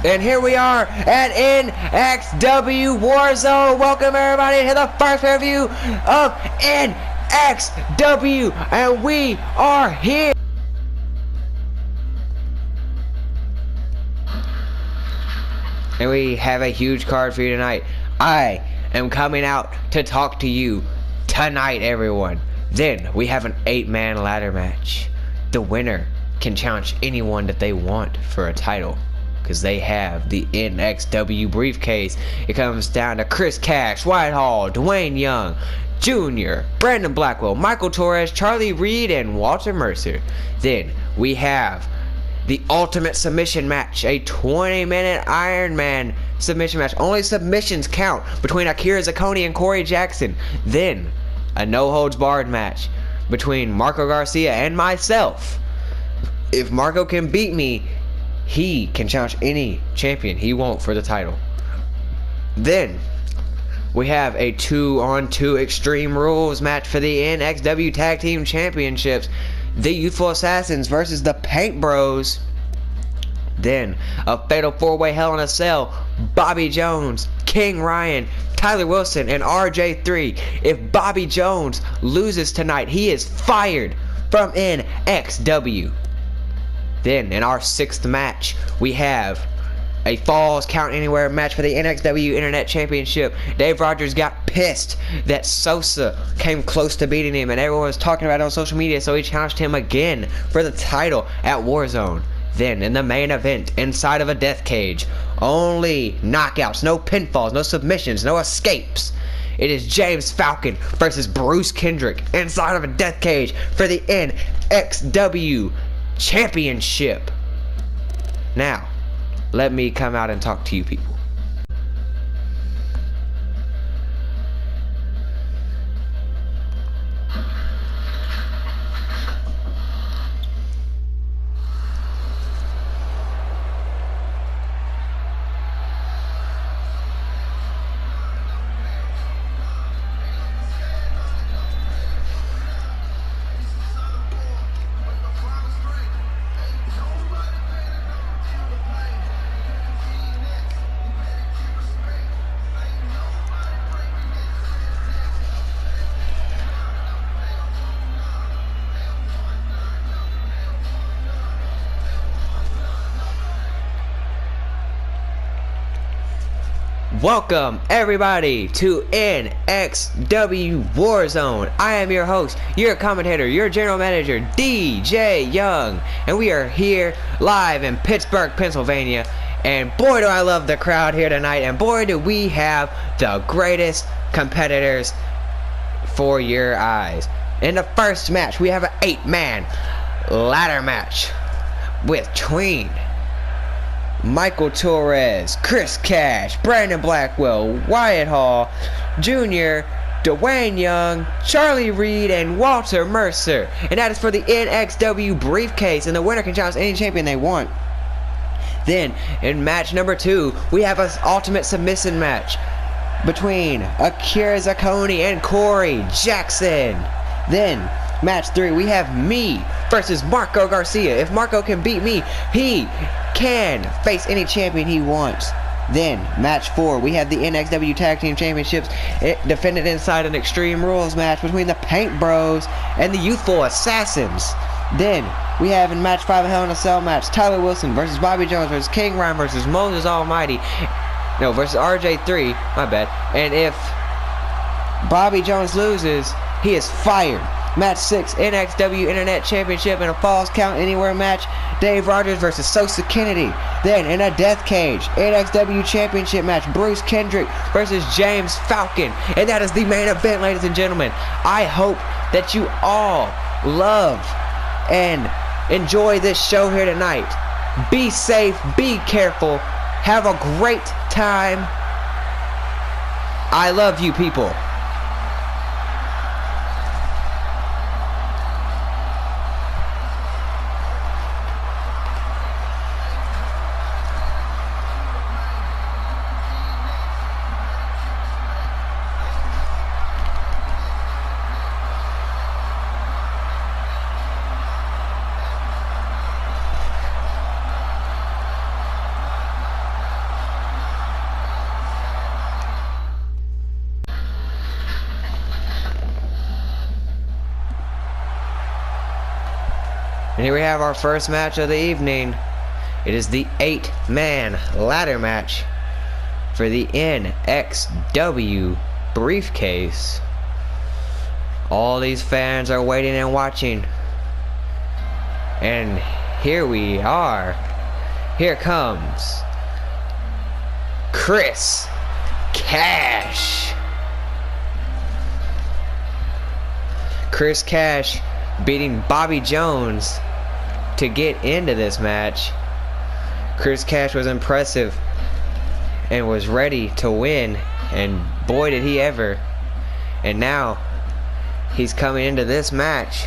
And here we are at NXW Warzone. Welcome everybody to the first review of NXW, and we are here. And we have a huge card for you tonight. I am coming out to talk to you tonight, everyone. Then we have an 8-man ladder match. The winner can challenge anyone that they want for a title, because they have the NXW briefcase. It comes down to Chris Cash, Whitehall, Dwayne Young Jr., Brandon Blackwell, Michael Torres, Charlie Reed, and Walter Mercer. Then we have the ultimate submission match, a 20-minute Iron Man submission match. Only submissions count between Akira Zacconi and Corey Jackson. Then a no-holds-barred match between Marco Garcia and myself. If Marco can beat me, he can challenge any champion he wants for the title. Then we have a 2-on-2 Extreme Rules match for the NXW Tag Team Championships. The Youthful Assassins versus the Paint Bros. Then a fatal 4-way Hell in a Cell. Bobby Jones, King Ryan, Tyler Wilson, and RJ3. If Bobby Jones loses tonight, he is fired from NXW. Then in our 6th match, we have a Falls Count Anywhere match for the NXW Internet Championship. Dave Rogers got pissed that Sosa came close to beating him, and everyone was talking about it on social media, so he challenged him again for the title at Warzone. Then in the main event, inside of a death cage, only knockouts, no pinfalls, no submissions, no escapes. It is James Falcon versus Bruce Kendrick inside of a death cage for the NXW Championship. Now, let me come out and talk to you people. Welcome everybody to NXW Warzone. I am your host, your commentator, your general manager, DJ Young, and we are here live in Pittsburgh, Pennsylvania. And boy do I love the crowd here tonight, and boy do we have the greatest competitors for your eyes. In the first match, we have an 8-man ladder match between Michael Torres, Chris Cash, Brandon Blackwell, Wyatt Hall Jr., Dwayne Young, Charlie Reed, and Walter Mercer. And that is for the NXW briefcase, and the winner can challenge any champion they want. Then, in match number 2, we have an ultimate submission match between Akira Zacconi and Corey Jackson. Then, match 3, we have me versus Marco Garcia. If Marco can beat me, he can face any champion he wants. Then, match 4, we have the NXW Tag Team Championships defended inside an Extreme Rules match between the Paint Bros and the Youthful Assassins. Then, we have in match 5 a Hell in a Cell match, Tyler Wilson versus Bobby Jones versus King Ryan versus Moses Almighty. No, versus RJ3, my bad. And if Bobby Jones loses, he is fired. Match 6, NXW Internet Championship in a Falls Count Anywhere match, Dave Rogers versus Sosa Kennedy. Then in a death cage, NXW Championship match, Bruce Kendrick versus James Falcon. And that is the main event, ladies and gentlemen. I hope that you all love and enjoy this show here tonight. Be safe, be careful, have a great time. I love you people. And here we have our first match of the evening. It is the 8-man ladder match for the NXW briefcase. All these fans are waiting and watching. And here we are. Here comes Chris Cash. Chris Cash beating Bobby Jones to get into this match. Chris Cash was impressive and was ready to win, and boy did he ever. And now he's coming into this match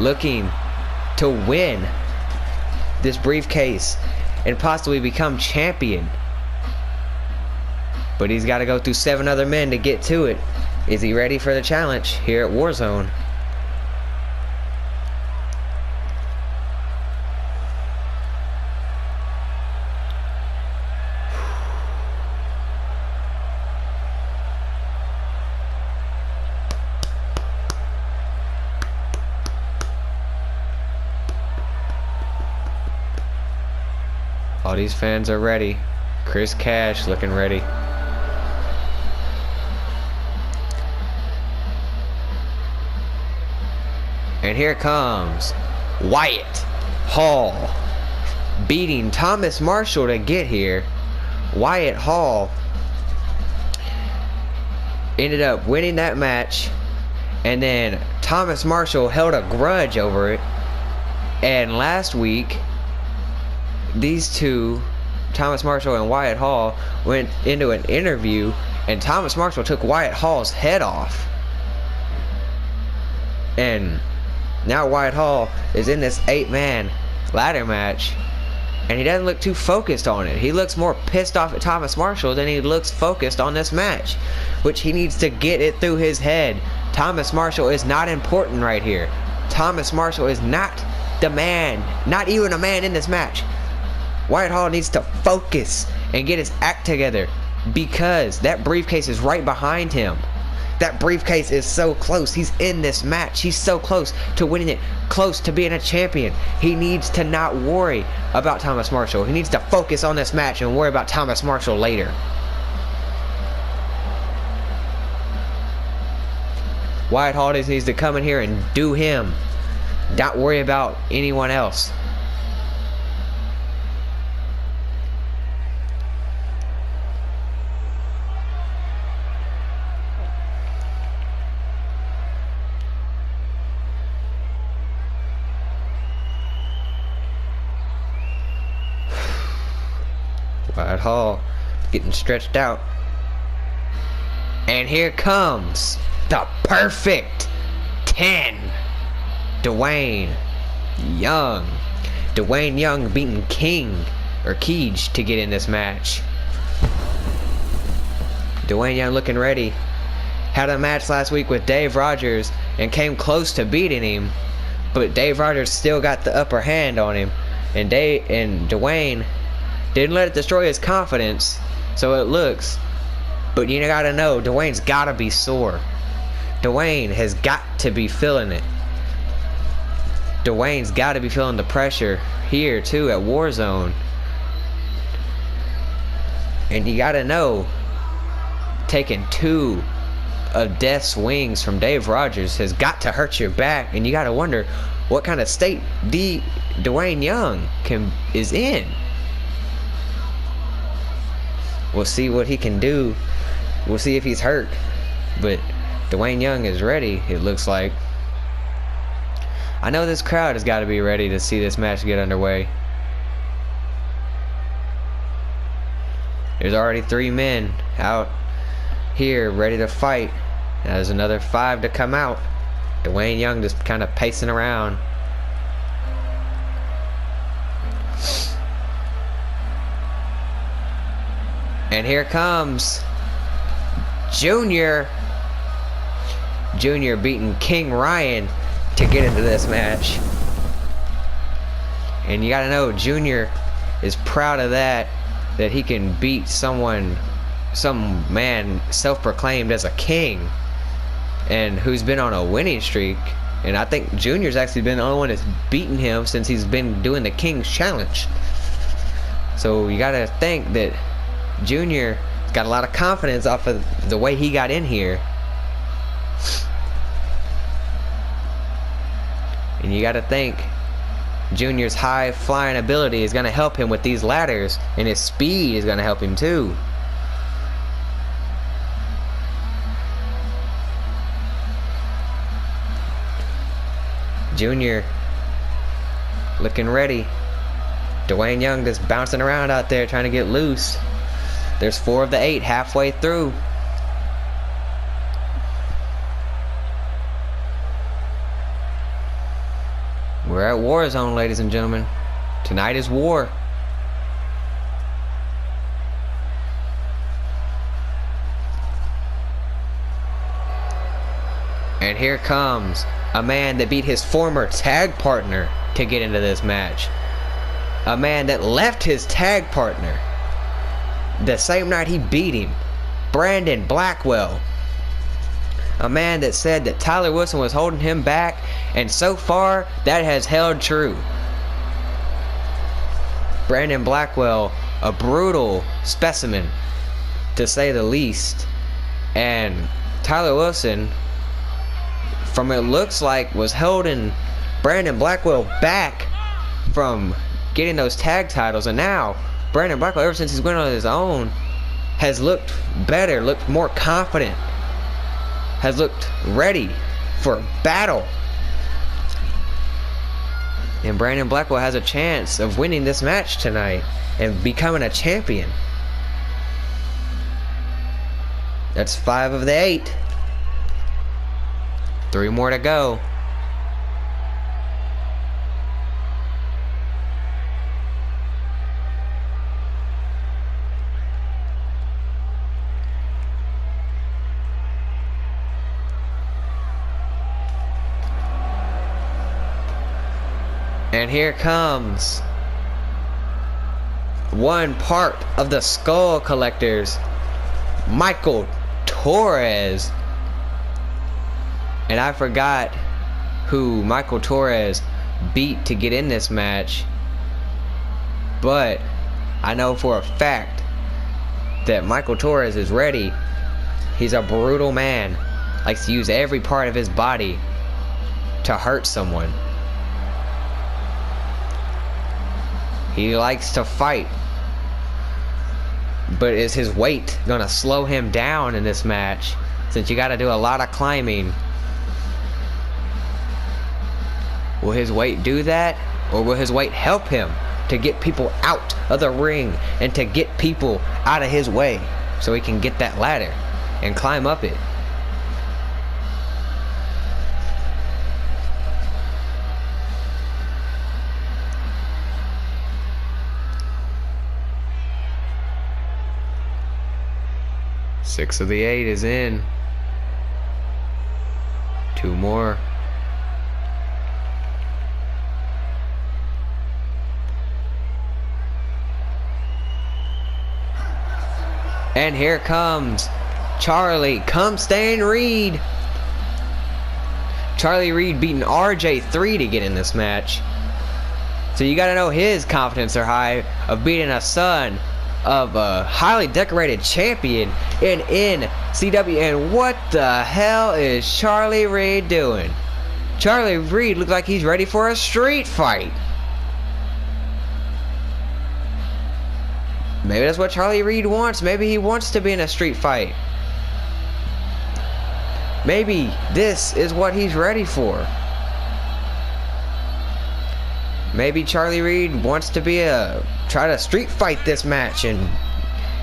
looking to win this briefcase and possibly become champion. But he's got to go through 7 other men to get to it. Is he ready for the challenge here at Warzone? All these fans are ready. Chris Cash looking ready. And here comes Wyatt Hall beating Thomas Marshall to get here. Wyatt Hall ended up winning that match, and then Thomas Marshall held a grudge over it. And last week, these two, Thomas Marshall and Wyatt Hall, went into an interview, and Thomas Marshall took Wyatt Hall's head off. And now Wyatt Hall is in this 8-man ladder match, and he doesn't look too focused on it. He looks more pissed off at Thomas Marshall than he looks focused on this match, which he needs to get it through his head. Thomas Marshall is not important right here. Thomas Marshall is not the man, not even a man in this match. Wyatt Hall needs to focus and get his act together, because that briefcase is right behind him. That briefcase is so close. He's in this match. He's so close to winning it, close to being a champion. He needs to not worry about Thomas Marshall. He needs to focus on this match and worry about Thomas Marshall later. Wyatt Hall just needs to come in here and do him. Not worry about anyone else. Wyatt Hall getting stretched out. And here comes the perfect 10. Dwayne Young. Dwayne Young beating King or Keege to get in this match. Dwayne Young looking ready. Had a match last week with Dave Rogers and came close to beating him, but Dave Rogers still got the upper hand on him, and Dwayne didn't let it destroy his confidence, so it looks. But you gotta know, Dwayne's gotta be sore. Dwayne has got to be feeling it. Dwayne's gotta be feeling the pressure here too at Warzone. And you gotta know, taking 2 of death swings from Dave Rogers has got to hurt your back, and you gotta wonder what kind of state Dwayne Young is in. We'll see what he can do. We'll see if he's hurt. But Dwayne Young is ready, it looks like. I know this crowd has got to be ready to see this match get underway. There's already 3 men out here ready to fight. Now there's another 5 to come out. Dwayne Young just kind of pacing around. And here comes Junior. Junior beating King Ryan to get into this match. And you gotta know, Junior is proud of that he can beat some man self-proclaimed as a king and who's been on a winning streak And I think Junior's actually been the only one that's beaten him since he's been doing the King's Challenge. So you gotta think that Junior got a lot of confidence off of the way he got in here. And you gotta think Junior's high flying ability is gonna help him with these ladders, and his speed is gonna help him too. Junior looking ready. Dwayne Young just bouncing around out there trying to get loose. There's 4 of the 8 halfway through. We're at Warzone, ladies and gentlemen. Tonight is war. And here comes a man that beat his former tag partner to get into this match. A man that left his tag partner the same night he beat him. Brandon Blackwell. A man that said that Tyler Wilson was holding him back, and so far that has held true. Brandon Blackwell, a brutal specimen to say the least, and Tyler Wilson, from it looks like, was holding Brandon Blackwell back from getting those tag titles. And now Brandon Blackwell, ever since he's went on his own, has looked better, looked more confident, has looked ready for battle. And Brandon Blackwell has a chance of winning this match tonight and becoming a champion. That's 5 of the 8. 3 more to go. And here comes one part of the Skull Collectors, Michael Torres. And I forgot who Michael Torres beat to get in this match, but I know for a fact that Michael Torres is ready. He's a brutal man, likes to use every part of his body to hurt someone. He likes to fight, but is his weight gonna slow him down in this match, since you gotta do a lot of climbing? Will his weight do that, or will his weight help him to get people out of the ring and to get people out of his way so he can get that ladder and climb up it? Six of the 8 is in. 2 more. And here comes Charlie "Cumstain" Reed. Charlie Reed beating RJ3 to get in this match. So you gotta know his confidence are high of beating a son of a highly decorated champion in NXW. And what the hell is Charlie Reed doing? Charlie Reed looks like he's ready for a street fight. Maybe that's what Charlie Reed wants. Maybe he wants to be in a street fight. Maybe this is what he's ready for. Maybe Charlie Reed wants to try to street fight this match and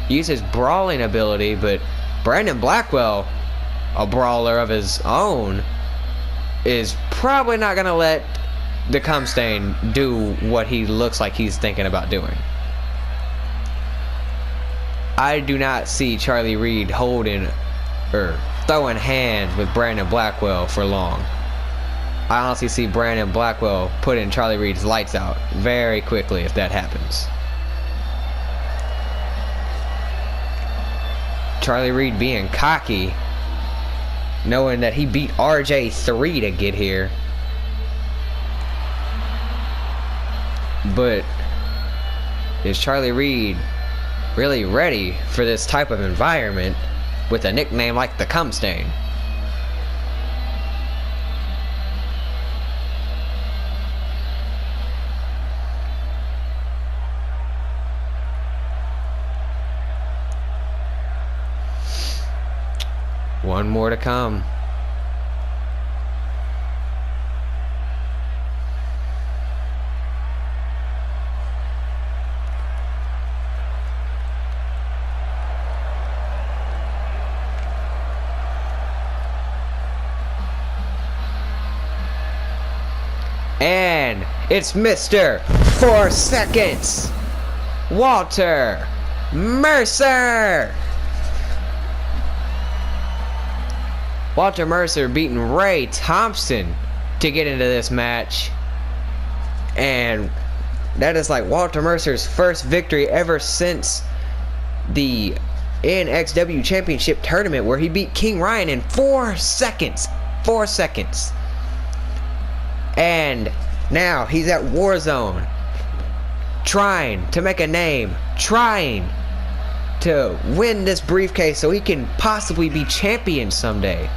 use his brawling ability, but Brandon Blackwell, a brawler of his own, is probably not gonna let the Cumstain do what he looks like he's thinking about doing. I do not see Charlie Reed holding or throwing hands with Brandon Blackwell for long. I honestly see Brandon Blackwell putting Charlie Reed's lights out very quickly if that happens. Charlie Reed being cocky, knowing that he beat RJ3 to get here. But is Charlie Reed really ready for this type of environment with a nickname like the Cum Stain? One more to come. And it's Mr. 4 Seconds, Walter Mercer. Walter Mercer beating Ray Thompson to get into this match. And that is like Walter Mercer's first victory ever since the NXW Championship Tournament, where he beat King Ryan in 4 seconds. 4 seconds. And now he's at Warzone, trying to make a name, trying to win this briefcase so he can possibly be champion someday.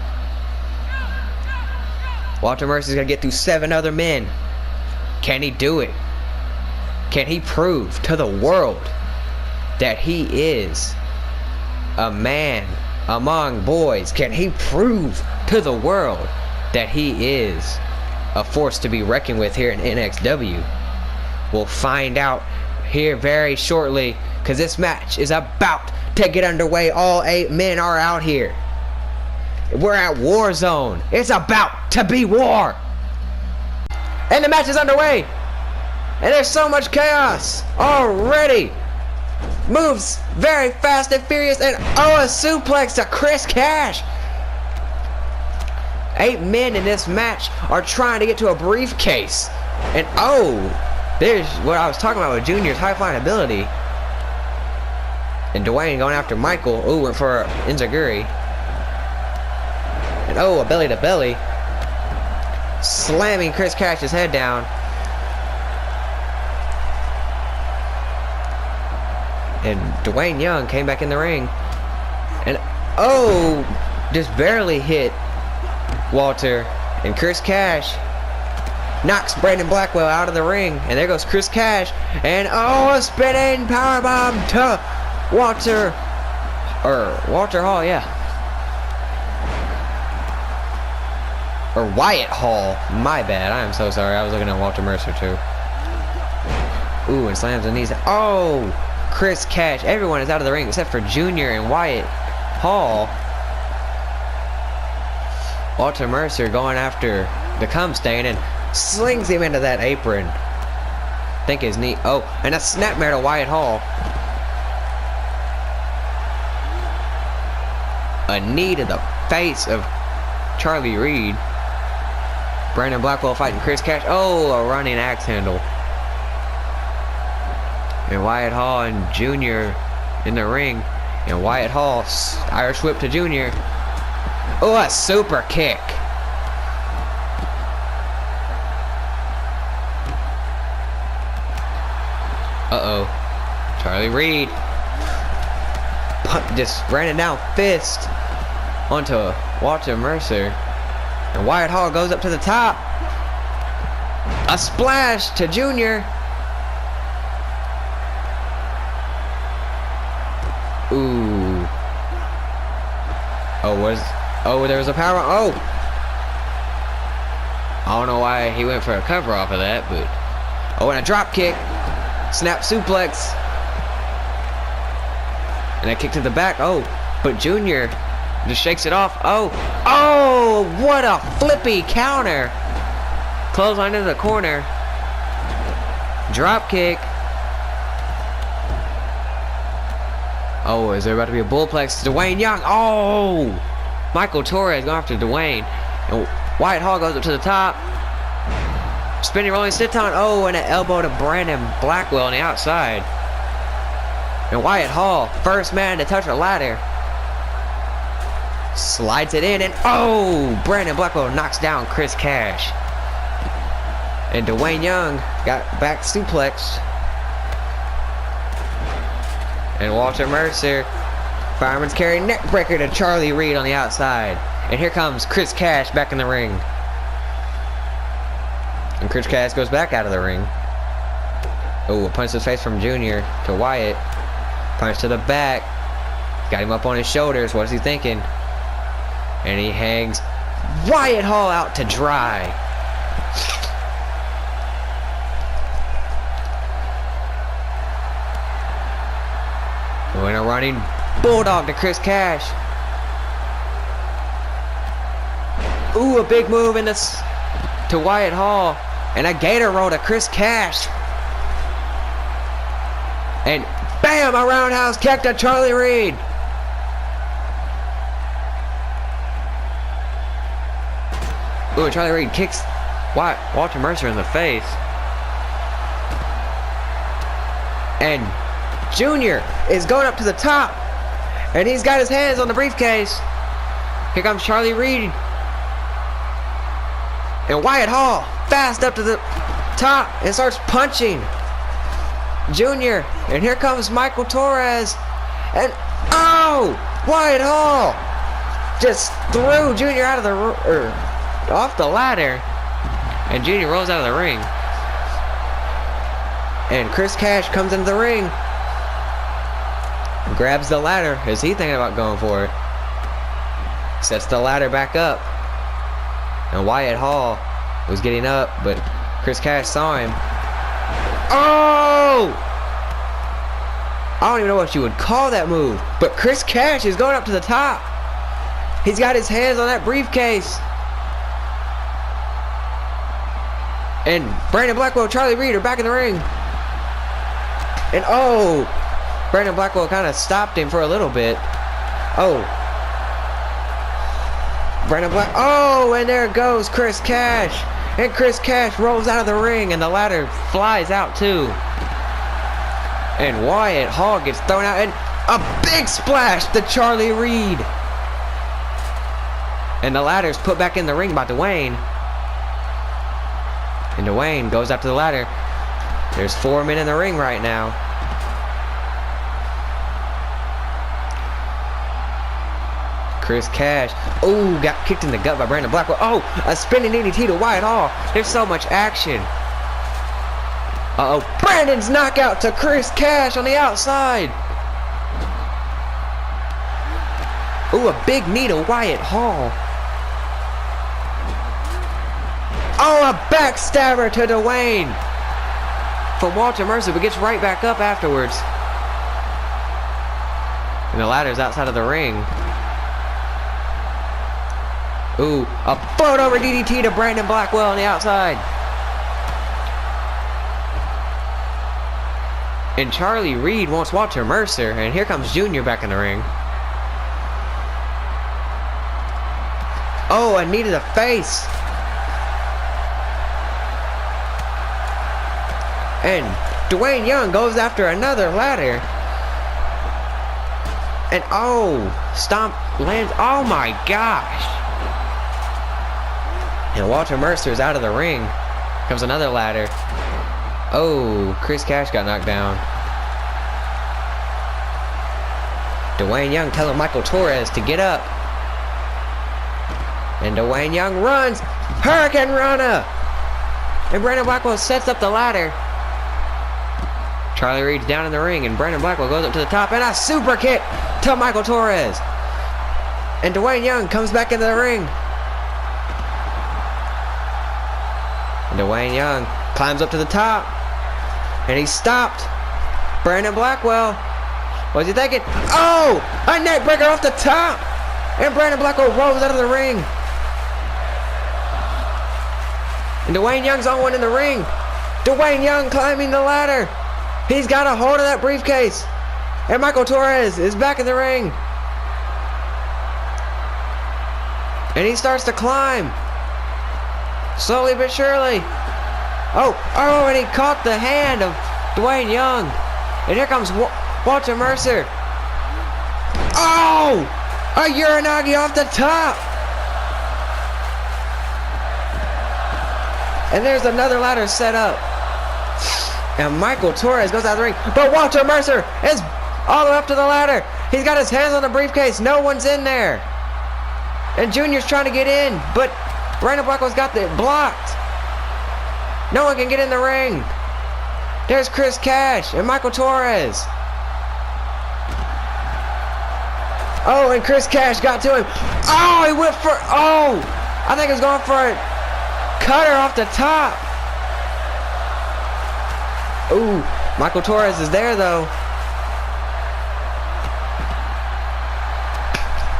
Walter Mercer's gonna get through 7 other men. Can he do it? Can he prove to the world that he is a man among boys? Can he prove to the world that he is a force to be reckoned with here in NXW? We'll find out here very shortly, because this match is about to get underway. All 8 men are out here. We're at Warzone. It's about to be war. And the match is underway. And there's so much chaos already. Moves very fast and furious. And oh, a suplex to Chris Cash. 8 men in this match are trying to get to a briefcase. And oh, there's what I was talking about with Junior's high flying ability. And Dwayne going after Michael. Ooh, went for Enziguri. And oh, a belly to belly. Slamming Chris Cash's head down. And Dwayne Young came back in the ring. And oh, just barely hit Walter. And Chris Cash knocks Brandon Blackwell out of the ring. And there goes Chris Cash. And oh, a spinning powerbomb to Walter Hall, yeah. Or Wyatt Hall. My bad. I am so sorry. I was looking at Walter Mercer too. Ooh, and slams the knees. Oh, Chris Cash. Everyone is out of the ring except for Junior and Wyatt Hall. Walter Mercer going after the Cum Stain and slings him into that apron. I think his knee. Oh, and a snapmare to Wyatt Hall. A knee to the face of Charlie Reed. Brandon Blackwell fighting Chris Cash. Oh, a running axe handle. And Wyatt Hall and Junior in the ring. And Wyatt Hall, Irish whip to Junior. Oh, a super kick. Uh-oh. Charlie Reed. Just ran it down fist onto Walter Mercer. And Wyatt Hall goes up to the top. A splash to Junior. Ooh. Oh, there was a power. Oh. I don't know why he went for a cover off of that, but. Oh, and a drop kick. Snap suplex. And a kick to the back. Oh, but Junior just shakes it off. Oh, what a flippy counter. Clothesline into the corner. Drop kick. Oh, is there about to be a bullplex? Dwayne Young. Oh, Michael Torres going after Dwayne. And Wyatt Hall goes up to the top. Spinning rolling sit-on. Oh, and an elbow to Brandon Blackwell on the outside. And Wyatt Hall, first man to touch a ladder. Slides it in and oh, Brandon Blackwell knocks down Chris Cash. And Dwayne Young got back suplexed. And Walter Mercer, fireman's carry neckbreaker to Charlie Reed on the outside. And here comes Chris Cash back in the ring. And Chris Cash goes back out of the ring. Oh, a punch to the face from Junior to Wyatt. Punch to the back. Got him up on his shoulders. What is he thinking? And he hangs Wyatt Hall out to dry. Going a running bulldog to Chris Cash. Ooh, a big move in this to Wyatt Hall. And a gator roll to Chris Cash. And bam, a roundhouse kick to Charlie Reed. Ooh, Charlie Reed kicks Walter Mercer in the face. And Junior is going up to the top. And he's got his hands on the briefcase. Here comes Charlie Reed. And Wyatt Hall fast up to the top and starts punching Junior. And here comes Michael Torres. And oh! Wyatt Hall just threw Junior out of the off the ladder. And Junior rolls out of the ring. And Chris Cash comes into the ring. Grabs the ladder. Is he thinking about going for it? Sets the ladder back up. And Wyatt Hall was getting up, but Chris Cash saw him. Oh! I don't even know what you would call that move. But Chris Cash is going up to the top. He's got his hands on that briefcase. And Brandon Blackwell, Charlie Reed are back in the ring. And oh! Brandon Blackwell kind of stopped him for a little bit. Oh. Oh, and there goes Chris Cash. And Chris Cash rolls out of the ring and the ladder flies out too. And Wyatt Hall gets thrown out and a big splash to Charlie Reed. And the ladder's put back in the ring by Dwayne. And Dwayne goes up to the ladder. There's 4 men in the ring right now. Chris Cash. Oh, got kicked in the gut by Brandon Blackwell. Oh, a spinning DDT to Wyatt Hall. There's so much action. Uh-oh. Brandon's knockout to Chris Cash on the outside. Ooh, a big knee to Wyatt Hall. Oh, a backstabber to Dwayne. From Walter Mercer, but gets right back up afterwards. And the ladder's outside of the ring. Ooh, a float over DDT to Brandon Blackwell on the outside. And Charlie Reed wants Walter Mercer, and here comes Junior back in the ring. Oh, a knee to the face. And Dwayne Young goes after another ladder. And oh, stomp lands. Oh my gosh. And Walter Mercer's out of the ring. Comes another ladder. Oh, Chris Cash got knocked down. Dwayne Young telling Michael Torres to get up. And Dwayne Young runs. Hurricane Rana. And Brandon Blackwell sets up the ladder. Charlie Reed's down in the ring, and Brandon Blackwell goes up to the top, and a super kick to Michael Torres. And Dwayne Young comes back into the ring. And Dwayne Young climbs up to the top, and he's stopped. Brandon Blackwell, what's he thinking? Oh, a neck breaker off the top, and Brandon Blackwell rolls out of the ring. And Dwayne Young's on one in the ring. Dwayne Young climbing the ladder. He's got a hold of that briefcase. And Michael Torres is back in the ring. And he starts to climb. Slowly but surely. Oh, and he caught the hand of Dwayne Young. And here comes Walter Mercer. Oh! A Uranagi off the top. And there's another ladder set up. And Michael Torres goes out of the ring. But Walter Mercer is all the way up to the ladder. He's got his hands on the briefcase. No one's in there. And Junior's trying to get in. But Brandon Blackwell's got it blocked. No one can get in the ring. There's Chris Cash and Michael Torres. Oh, and Chris Cash got to him. Oh, he went for... Oh, I think he was going for a cutter off the top. Ooh, Michael Torres is there, though.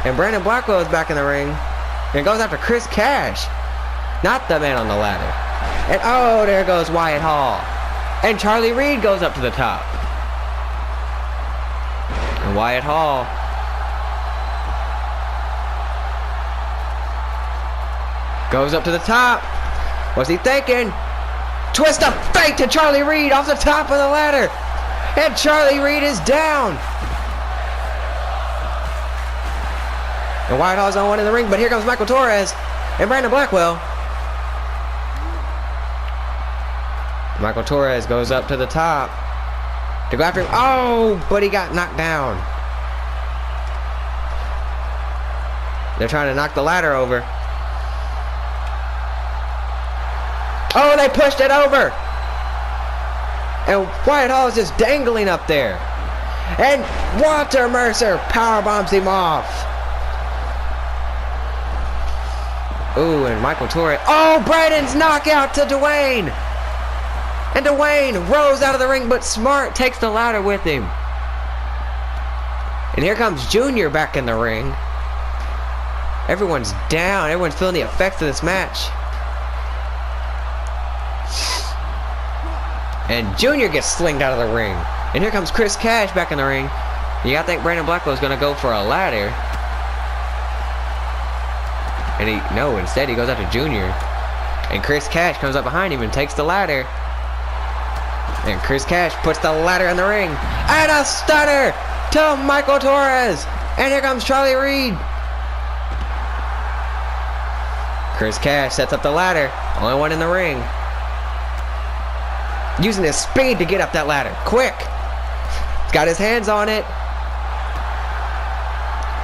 And Brandon Blackwell is back in the ring. And goes after Chris Cash. Not the man on the ladder. And oh, there goes Wyatt Hall. And Charlie Reed goes up to the top. And Wyatt Hall goes up to the top. What's he thinking? Twist of fate to Charlie Reed off the top of the ladder. And Charlie Reed is down. And Wyatt Hall's on one in the ring, but here comes Michael Torres and Brandon Blackwell. Michael Torres goes up to the top to go after him. Oh, but he got knocked down. They're trying to knock the ladder over. Oh, they pushed it over. And Wyatt Hall is just dangling up there. And Walter Mercer powerbombs him off. Ooh, and Michael Torres. Oh, Brandon's knockout to Dwayne. And Dwayne rolls out of the ring, but Smart takes the ladder with him. And here comes Junior back in the ring. Everyone's down. Everyone's feeling the effects of this match. And Junior gets slinged out of the ring. And here comes Chris Cash back in the ring. You gotta think Brandon Blackwell is gonna go for a ladder. And instead he goes after Junior. And Chris Cash comes up behind him and takes the ladder. And Chris Cash puts the ladder in the ring. And a stunner to Michael Torres. And here comes Charlie Reed. Chris Cash sets up the ladder. Only one in the ring. Using his speed to get up that ladder. Quick. He's got his hands on it.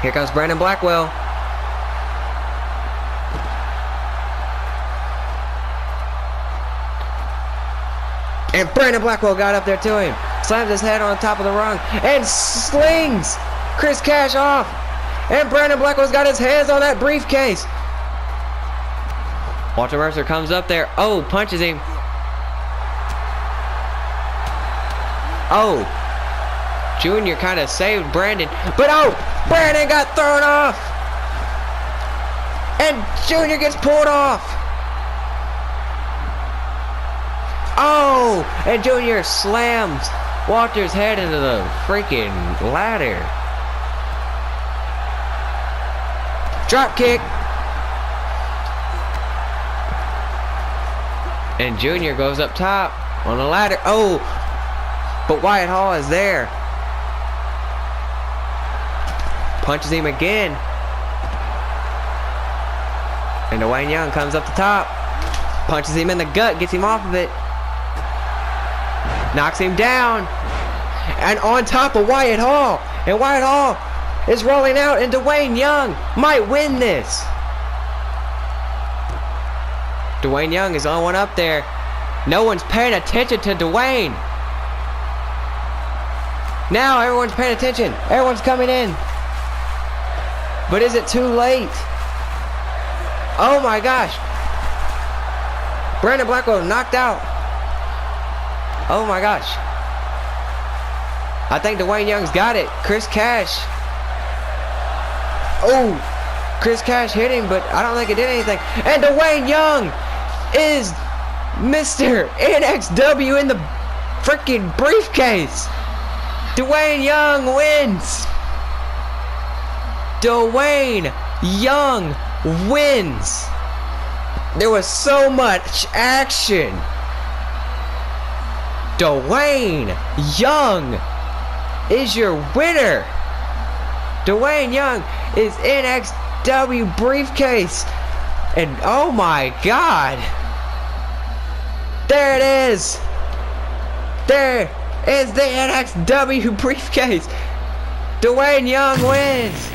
Here comes Brandon Blackwell. And Brandon Blackwell got up there to him. Slams his head on the top of the rung. And slings Chris Cash off. And Brandon Blackwell's got his hands on that briefcase. Walter Mercer comes up there. Oh, punches him. Oh. Junior kind of saved Brandon. But oh, Brandon got thrown off. And Junior gets pulled off. Oh, and Junior slams Walter's head into the freaking ladder. Drop kick. And Junior goes up top on the ladder. Oh, but Wyatt Hall is there. Punches him again. And Dwayne Young comes up the top. Punches him in the gut, gets him off of it. Knocks him down. And on top of Wyatt Hall. And Wyatt Hall is rolling out, and Dwayne Young might win this. Dwayne Young is the only one up there. No one's paying attention to Dwayne. Now everyone's paying attention. Everyone's coming in. But is it too late? Oh my gosh. Brandon Blackwell knocked out. Oh my gosh. I think Dwayne Young's got it. Chris Cash. Oh, Chris Cash hit him, but I don't think it did anything. And Dwayne Young is Mr. NXW in the freaking briefcase. Dwayne Young wins. Dwayne Young wins. There was so much action. Dwayne Young is your winner. Dwayne Young is NXW briefcase. And oh my God. There it is. There is the NXW briefcase. Dwayne Young wins.